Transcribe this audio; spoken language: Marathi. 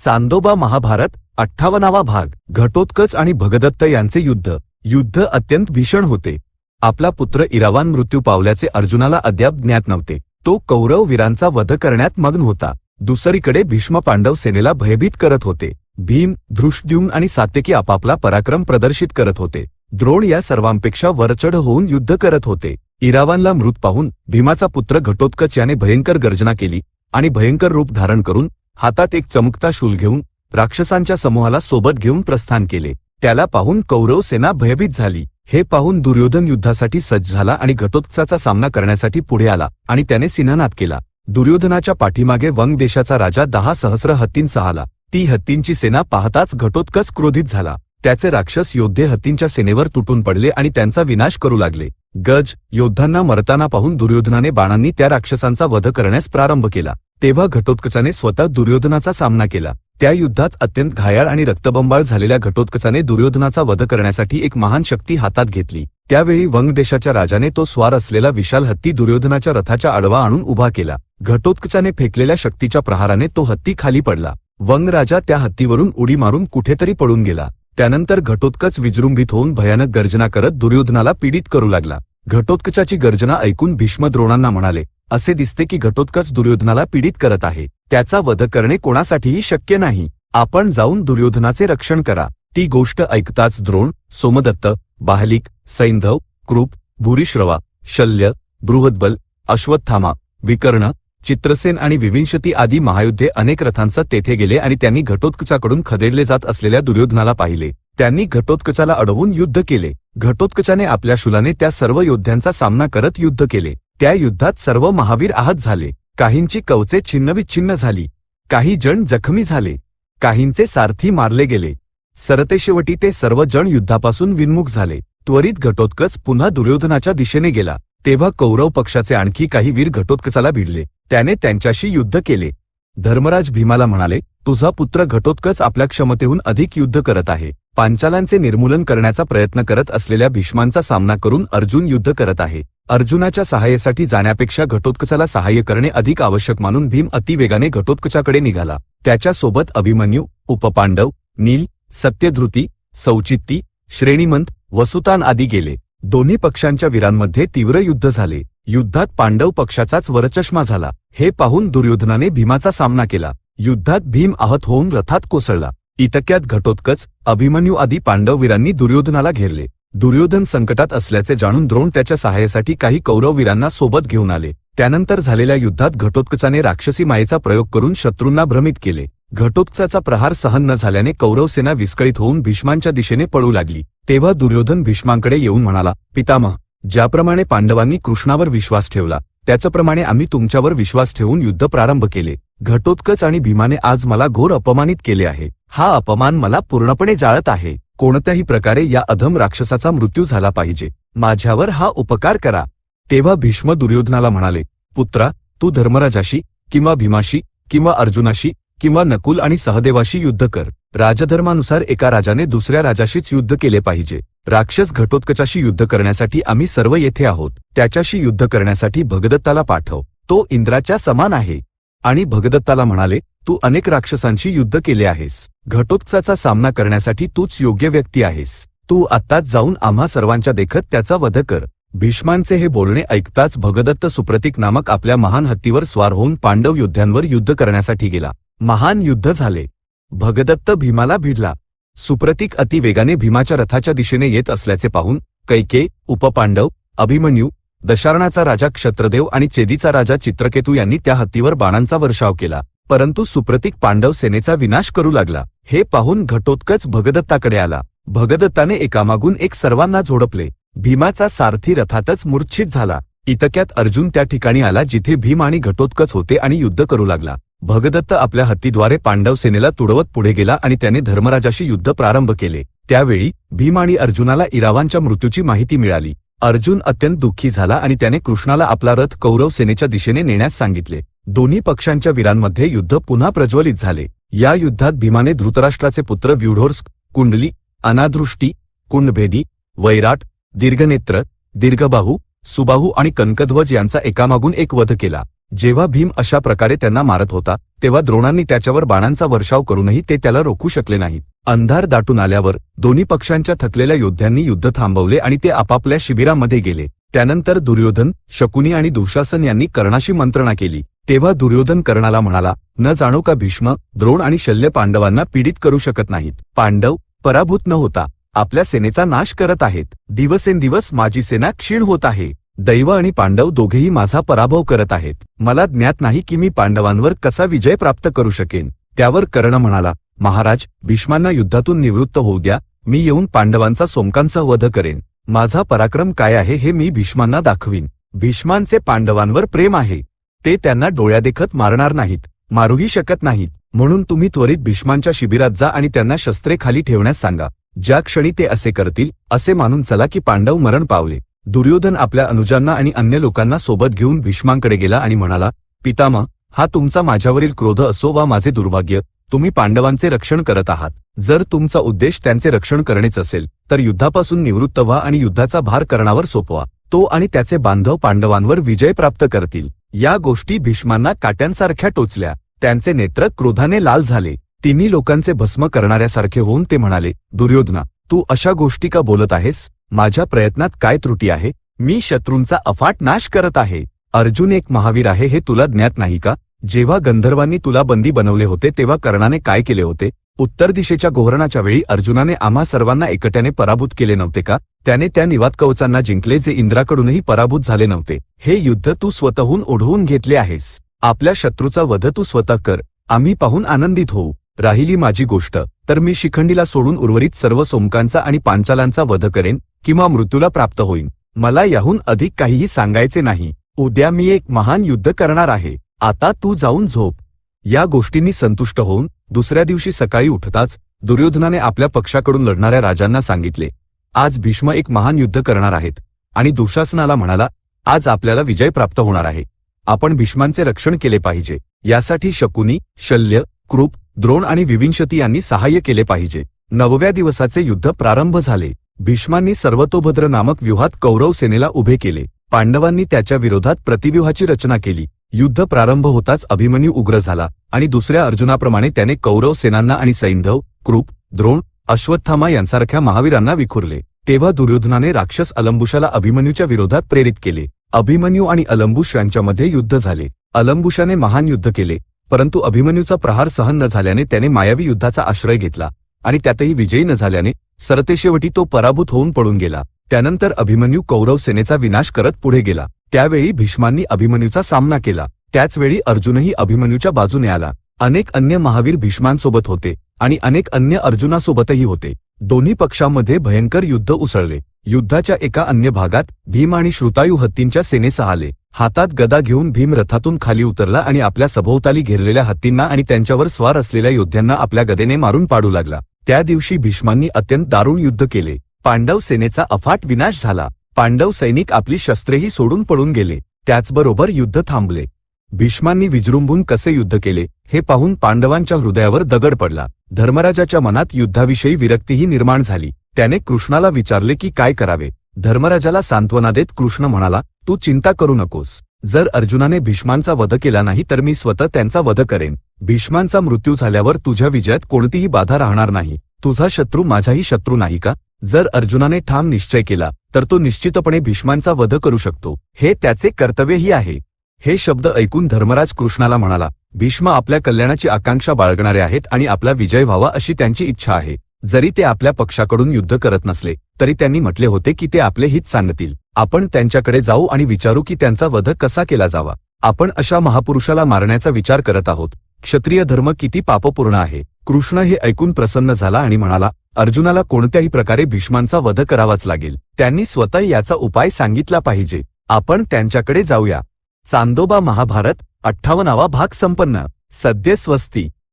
चांदोबा महाभारत 58वा भाग. घटोत्कच आणि भगदत्त यांचे युद्ध. युद्ध अत्यंत भीषण होते. आपला पुत्र इरावान मृत्यू पावल्याचे अर्जुनाला अद्याप ज्ञात नव्हते. तो कौरव वीरांचा वध करण्यात मग्न होता. दुसरीकडे भीष्म पांडव सेनेला भयभीत करत होते. भीम, धृष्टद्युम्न आणि सात्यकी आपापला पराक्रम प्रदर्शित करत होते. द्रोण या सर्वांपेक्षा वरचढ होऊन युद्ध करत होते. इरावानला मृत पाहून भीमाचा पुत्र घटोत्कच याने भयंकर गर्जना केली आणि भयंकर रूप धारण करून हातात एक चमकता शूल घेऊन राक्षसांच्या समूहाला सोबत घेऊन प्रस्थान केले. त्याला पाहून कौरव सेना भयभीत झाली. हे पाहून दुर्योधन युद्धासाठी सज्ज झाला आणि घटोत्कचाचा सामना करण्यासाठी पुढे आला आणि त्याने सिंहनाद केला. दुर्योधनाच्या पाठीमागे वंग देशाचा राजा 10 सहस्र हत्तींसह आला. ती हत्तींची सेना पाहताच घटोत्कच क्रोधित झाला. त्याचे राक्षस योद्धे हत्तींच्या सेनेवर तुटून पडले आणि त्यांचा विनाश करू लागले. गज योद्धांना मरताना पाहून दुर्योधनाने बाणांनी त्या राक्षसांचा वध करण्यास प्रारंभ केला. तेव्हा घटोत्कचाने स्वतः दुर्योधनाचा सामना केला. त्या युद्धात अत्यंत घायाळ आणि रक्तबंबाळ झालेल्या घटोत्कचाने दुर्योधनाचा वध करण्यासाठी एक महान शक्ती हातात घेतली. त्यावेळी वंग देशाच्या राजाने तो स्वार असलेला विशाल हत्ती दुर्योधनाच्या रथाच्या आडवा आणून उभा केला. घटोत्कचाने फेकलेल्या शक्तीच्या प्रहाराने तो हत्ती खाली पडला. वंग राजा त्या हत्तीवरून उडी मारून कुठेतरी पळून गेला. त्यानंतर घटोत्कच विजृंभित होऊन भयानक गर्जना करत दुर्योधनाला पीडित करू लागला. घटोत्कचाची गर्जना ऐकून भीष्म द्रोणांना म्हणाले, असे दिसते की घटोत्कच दुर्योधनाला पीडित करत आहे. त्याचा वध करणे कोणासाठीही शक्य नाही. आपण जाऊन दुर्योधनाचे रक्षण करा. ती गोष्ट ऐकताच द्रोण, सोमदत्त, बाहलिक, सैंधव, कृप, भूरिश्रवा, शल्य, बृहद्बल, अश्वत्थामा, विकर्ण, चित्रसेन आणि विविंशती आदी महायोद्धे अनेक रथांसह तेथे गेले आणि त्यांनी घटोत्कचाकडून खदेडले जात असलेल्या दुर्योधनाला पाहिले. त्यांनी घटोत्कचाला अडवून युद्ध केले. घटोत्कचाने आपल्या शूलाने त्या सर्व योद्ध्यांचा सामना करत युद्ध केले. त्या युद्धात सर्व महावीर आहत झाले. काहींची कवचे छिन्नविच्छिन्न झाली. काही जण जखमी झाले. काहींचे सारथी मारले गेले. सरतेशेवटी ते सर्व जण युद्धापासून विन्मुख झाले. त्वरित घटोत्कच पुन्हा दुर्योधनाच्या दिशेने गेला. तेव्हा कौरव पक्षाचे आणखी काही वीर घटोत्कचाला भिडले. त्याने त्यांच्याशी युद्ध केले. धर्मराज भीमाला म्हणाले, तुझा पुत्र घटोत्कच आपल्या क्षमतेहून अधिक युद्ध करत आहे. पांचालांचे निर्मूलन करण्याचा प्रयत्न करत असलेल्या भीष्मांचा सामना करून अर्जुन युद्ध करत आहे. अर्जुनाच्या सहाय्यासाठी जाण्यापेक्षा घटोत्कचाला सहाय्य करणे अधिक आवश्यक मानून भीम अतिवेगाने घटोत्कचाकडे निघाला. त्याच्यासोबत अभिमन्यू, उपपांडव, नील, सत्यधृती, सौचित्ती, श्रेणीमंत, वसुतान आदी गेले. दोन्ही पक्षांच्या वीरांमध्ये तीव्र युद्ध झाले. युद्धात पांडव पक्षाचाच वरचष्मा झाला. हे पाहून दुर्योधनाने भीमाचा सामना केला. युद्धात भीम आहत होऊन रथात कोसळला. इतक्यात घटोत्कच, अभिमन्यू आदी पांडव वीरांनी दुर्योधनाला घेरले. दुर्योधन संकटात असल्याचे जाणून द्रोण त्याच्या सहाय्यासाठी काही कौरव वीरांना सोबत घेऊन आले. त्यानंतर झालेल्या युद्धात घटोत्कचाने राक्षसी मायेचा प्रयोग करून शत्रूंना भ्रमित केले. घटोत्कचाचा प्रहार सहन न झाल्याने कौरव सेना विस्कळीत होऊन भीष्मांच्या दिशेने पळू लागली. तेव्हा दुर्योधन भीष्मांकडे येऊन म्हणाला, पितामह, ज्याप्रमाणे पांडवांनी कृष्णावर विश्वास ठेवला त्याचप्रमाणे आम्ही तुमच्यावर विश्वास ठेवून युद्ध प्रारंभ केले. घटोत्कच आणि भीमाने आज मला घोर अपमानित केले आहे. हा अपमान मला पूर्णपणे जाळत आहे. कोणत्याही प्रकारे या अधम राक्षसाचा मृत्यू झाला पाहिजे. माझ्यावर हा उपकार करा. तेव्हा भीष्म दुर्योधनाला म्हणाले, पुत्रा, तू धर्मराजाशी किंवा भीमाशी किंवा अर्जुनाशी किंवा नकुल आणि सहदेवाशी युद्ध कर. राजधर्मानुसार एका राजाने दुसऱ्या राजाशीच युद्ध केले पाहिजे. राक्षस घटोत्कचाशी युद्ध करण्यासाठी आम्ही सर्व येथे आहोत. त्याच्याशी युद्ध करण्यासाठी भगदत्ताला पाठव. तो इंद्राच्या समान आहे. आणि भगदत्ताला म्हणाले, तू अनेक राक्षसांशी युद्ध केले आहेस. घटोत्कचाचा सामना करण्यासाठी तूच योग्य व्यक्ती आहेस. तू आत्ताच जाऊन आम्हा सर्वांच्या देखत त्याचा वध कर. भीष्मांचे हे बोलणे ऐकताच भगदत्त सुप्रतीक नामक आपल्या महान हत्तीवर स्वार होऊन पांडव योद्ध्यांवर युद्ध करण्यासाठी गेला. महान युद्ध झाले. भगदत्त भीमाला भिडला. सुप्रतीक अतिवेगाने भीमाच्या रथाच्या दिशेने येत असल्याचे पाहून कैके, उपपांडव, अभिमन्यू, दशार्णाचा राजा क्षत्रदेव आणि चेदीचा राजा चित्रकेतू यांनी त्या हत्तीवर बाणांचा वर्षाव केला. परंतु सुप्रतीक पांडव सेनेचा विनाश करू लागला. हे पाहून घटोत्कच भगदत्ताकडे आला. भगदत्ताने एकामागून एक सर्वांना झोडपले. भीमाचा सारथी रथातच मूर्छित झाला. इतक्यात अर्जुन त्या ठिकाणी आला जिथे भीम आणि घटोत्कच होते आणि युद्ध करू लागला. भगदत्त आपल्या हत्तीद्वारे पांडव सेनेला तुडवत पुढे गेला आणि त्याने धर्मराजाशी युद्ध प्रारंभ केले. त्यावेळी भीम आणि अर्जुनाला इरावांच्या मृत्यूची माहिती मिळाली. अर्जुन अत्यंत दुःखी झाला आणि त्याने कृष्णाला आपला रथ कौरव सेनेच्या दिशेने नेण्यास सांगितले. दोन्ही पक्षांच्या वीरांमध्ये युद्ध पुन्हा प्रज्वलित झाले. या युद्धात भीमाने धृतराष्ट्राचे पुत्र व्यूढोर्स्क, कुंडली, अनादृष्टी, कुंडभेदी, वैराट, दीर्घनेत्र, दीर्घबाहू, सुबाहू आणि कनकध्वज यांचा एकामागून एक वध केला. जेव्हा भीम अशा प्रकारे त्यांना मारत होता तेव्हा द्रोणांनी त्याच्यावर बाणांचा वर्षाव करूनही ते त्याला रोखू शकले नाहीत. अंधार दाटून आल्यावर दोन्ही पक्षांच्या थकलेल्या योद्ध्यांनी युद्ध थांबवले आणि ते आपापल्या शिबिरामध्ये गेले. त्यानंतर दुर्योधन, शकुनी आणि दुःशासन यांनी कर्णाशी मंत्रणा केली. तेव्हा दुर्योधन कर्णाला म्हणाला, न जाणो का भीष्म, द्रोण आणि शल्य पांडवांना पीडित करू शकत नाहीत. पांडव पराभूत न होता आपल्या सेनेचा नाश करत आहेत. दिवसेंदिवस माझी सेना क्षीण होत आहे. दैव आणि पांडव दोघेही माझा पराभव करत आहेत. मला ज्ञात नाही की मी पांडवांवर कसा विजय प्राप्त करू शकेन. त्यावर कर्ण म्हणाला, महाराज, भीष्मांना युद्धातून निवृत्त होऊ द्या. मी येऊन पांडवांचा सोमकांचा वध करेन. माझा पराक्रम काय आहे हे मी भीष्मांना दाखवीन. भीष्मांचे पांडवांवर प्रेम आहे. ते त्यांना डोळ्यादेखत मारणार नाहीत, मारूही शकत नाहीत. म्हणून तुम्ही त्वरित भीष्मांच्या शिबिरात जा आणि त्यांना शस्त्रे खाली ठेवण्यास सांगा. ज्या क्षणी ते असे करतील असे मानून चला की पांडव मरण पावले. दुर्योधन आपल्या अनुजांना आणि अन्य लोकांना सोबत घेऊन भीष्मांकडे गेला आणि म्हणाला, पितामह, हा तुमचा माझ्यावरील क्रोध असो वा माझे दुर्भाग्य, तुम्ही पांडवांचे रक्षण करत आहात. जर तुमचा उद्देश त्यांचे रक्षण करणेच असेल तर युद्धापासून निवृत्त व्हा आणि युद्धाचा भार कर्णावर सोपवा. तो आणि त्याचे बांधव पांडवांवर विजय प्राप्त करतील. या गोष्टी भीष्मांना काट्यांसारख्या टोचल्या. त्यांचे नेत्र क्रोधाने लाल झाले. तिन्ही लोकांचे भस्म करणाऱ्यासारखे होऊन ते म्हणाले, दुर्योधना, तू अशा गोष्टी का बोलत आहेस? माझ्या प्रयत्नात काय त्रुटी आहे? मी शत्रूंचा अफाट नाश करत आहे. अर्जुन एक महावीर आहे हे तुला ज्ञात नाही का? जेव्हा गंधर्वांनी तुला बंदी बनवले होते तेव्हा कर्णाने काय केले होते? उत्तर दिशेच्या गोहरणाच्या वेळी अर्जुनाने आम्हा सर्वांना एकट्याने पराभूत केले नव्हते का? त्याने त्या निवात कवचांना जिंकले जे इंद्राकडूनही पराभूत झाले नव्हते. हे युद्ध तू स्वतःहून ओढवून घेतले आहेस. आपल्या शत्रूचा वध तू स्वतः कर. आम्ही पाहून आनंदित होऊ. राहिली माझी गोष्ट तर मी शिखंडीला सोडून उर्वरित सर्व सोमकांचा आणि पांचालांचा वध करेन किंवा मृत्यूला प्राप्त होईन. मला याहून अधिक काहीही सांगायचे नाही. उद्या मी एक महान युद्ध करणार आहे. आता तू जाऊन झोप. या गोष्टींनी संतुष्ट होऊन दुसऱ्या दिवशी सकाळी उठताच दुर्योधनाने आपल्या पक्षाकडून लढणाऱ्या राजांना सांगितले, आज भीष्म एक महान युद्ध करणार आहेत. आणि दुःशासनाला म्हणाला, आज आपल्याला विजय प्राप्त होणार आहे. आपण भीष्मांचे रक्षण केले पाहिजे. यासाठी शकुनी, शल्य, कृप, द्रोण आणि विविंशती यांनी सहाय्य केले पाहिजे. 9व्या दिवसाचे युद्ध प्रारंभ झाले. भीष्मांनी सर्वतोभद्र नामक व्यूहात कौरव सेनेला उभे केले. पांडवांनी त्याच्या विरोधात प्रतिव्यूहाची रचना केली. युद्ध प्रारंभ होताच अभिमन्यू उग्र झाला आणि दुसऱ्या अर्जुनाप्रमाणे त्याने कौरव सेनांना आणि सैंधव, कृप, द्रोण, अश्वत्थामा यांसारख्या महावीरांना विखुरले. तेव्हा दुर्योधनाने राक्षस अलंबुशाला अभिमन्यूच्या विरोधात प्रेरित केले. अभिमन्यू आणि अलंबुश यांच्यामध्ये युद्ध झाले. अलंबुशाने महान युद्ध केले, परंतु अभिमन्यूचा प्रहार सहन न झाल्याने त्याने मायावी युद्धाचा आश्रय घेतला आणि त्यातही विजयी न झाल्याने सरतेशेवटी तो पराभूत होऊन पळून गेला. त्यानंतर अभिमन्यू कौरव सेनेचा विनाश करत पुढे गेला. त्यावेळी भीष्मांनी अभिमन्यूचा सामना केला. त्याचवेळी अर्जुनही अभिमन्यूच्या बाजूने आला. अनेक अन्य महावीर भीष्मांसोबत होते आणि अनेक अन्य अर्जुनासोबतही होते. दोन्ही पक्षांमध्ये भयंकर युद्ध उसळले. युद्धाच्या एका अन्य भागात भीम आणि श्रुतायू हत्तींच्या सेनेसह आले. हातात गदा घेऊन भीम रथातून खाली उतरला आणि आपल्या सभोवताली घेरलेल्या हत्तींना आणि त्यांच्यावर स्वार असलेल्या योद्ध्यांना आपल्या गदेने मारून पाडू लागला. त्या दिवशी भीष्मांनी अत्यंत दारुण युद्ध केले. पांडव सेनेचा अफाट विनाश झाला. पांडव सैनिक आपली शस्त्रेही सोडून पळून गेले. त्याचबरोबर युद्ध थांबले. भीष्मांनी विजृंभून कसे युद्ध केले हे पाहून पांडवांच्या हृदयावर दगड पडला. धर्मराजाच्या मनात युद्धाविषयी विरक्तीही निर्माण झाली. त्याने कृष्णाला विचारले की काय करावे. धर्मराजाला सांत्वना देत कृष्ण म्हणाला, तू चिंता करू नकोस. जर अर्जुनाने भीष्मांचा वध केला नाही तर मी स्वतः त्यांचा वध करेन. भीष्मांचा मृत्यू झाल्यावर तुझ्या विजयात कोणतीही बाधा राहणार नाही. तुझा शत्रू माझाही शत्रू नाही का? जर अर्जुनाने ठाम निश्चय केला तर तो निश्चितपणे भीष्मांचा वध करू शकतो. हे त्याचे कर्तव्यही आहे. हे शब्द ऐकून धर्मराज कृष्णाला म्हणाला, भीष्म आपल्या कल्याणाची आकांक्षा बाळगणारे आहेत आणि आपला विजय व्हावा अशी त्यांची इच्छा आहे. जरी ते आपल्या पक्षाकडून युद्ध करत नसले तरी त्यांनी म्हटले होते की ते आपले हित सांगतील. आपण त्यांच्याकडे जाऊ आणि विचारू की त्यांचा वध कसा केला जावा. आपण अशा महापुरुषाला मारण्याचा विचार करत आहोत. क्षत्रिय धर्म किती पापपूर्ण आहे. कृष्ण हे ऐकून प्रसन्न झाला आणि म्हणाला, अर्जुनाला कोणत्याही प्रकारे भीष्मांचा वध करावाच लागेल. त्यांनी स्वतः याचा उपाय सांगितला पाहिजे. आपण त्यांच्याकडे जाऊया. चांदोबा महाभारत 58वा भाग संपन्न. सद्य स्वस्ती.